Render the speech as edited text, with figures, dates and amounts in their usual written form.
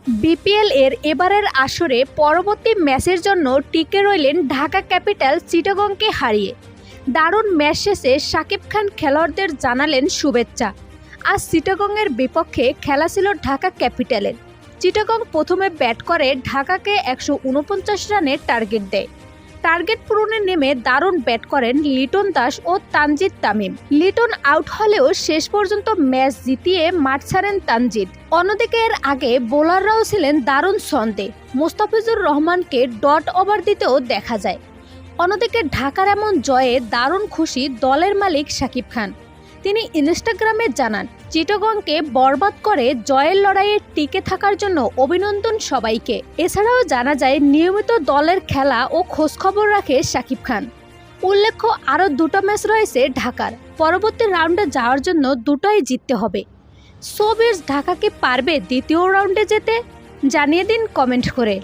BPL এর এবারের আসরে পরবর্তী ম্যাচের জন্য টিকে রইলেন ঢাকা ক্যাপিটাল চিটাগংকে হারিয়ে। দারুণ ম্যাচ শেষে শাকিব খান খেলোয়াড়দের জানালেন শুভেচ্ছা। আজ চিটাগংয়ের বিপক্ষে খেলা ছিল ঢাকা ক্যাপিটালের। চিটাগং প্রথমে ব্যাট করে ঢাকাকে 149 রানের টার্গেট দেয়। টার্গেট পূরণে নেমে দারুণ ব্যাট করেন লিটন দাস ও তানজিদ তামিম। লিটন আউট হলেও শেষ পর্যন্ত ম্যাচ জিতিয়ে মাঠ ছাড়েন তানজিদ। অন্যদিকে এর আগে বোলাররাও ছিলেন দারুণ ছন্দে। মোস্তাফিজুর রহমানকে ডট ওভার দিতেও দেখা যায়। অন্যদিকে ঢাকার এমন জয়ে দারুণ খুশি দলের মালিক শাকিব খান। তিনি ইনস্টাগ্রামে জানান, চিটাগংকে বরবাদ করে জয়ের লড়াইয়ে টিকে থাকার জন্য অভিনন্দন সবাইকে। এছাড়াও জানা যায় নিয়মিত দলের খেলা ও খোঁজখবর রাখে শাকিব খান। উল্লেখ্য, আরও দুটো ম্যাচ রয়েছে ঢাকার। পরবর্তী রাউন্ডে যাওয়ার জন্য দুটোই জিততে হবে। সো ঢাকা কি পারবে দ্বিতীয় রাউন্ডে যেতে? জানিয়ে দিন কমেন্ট করে।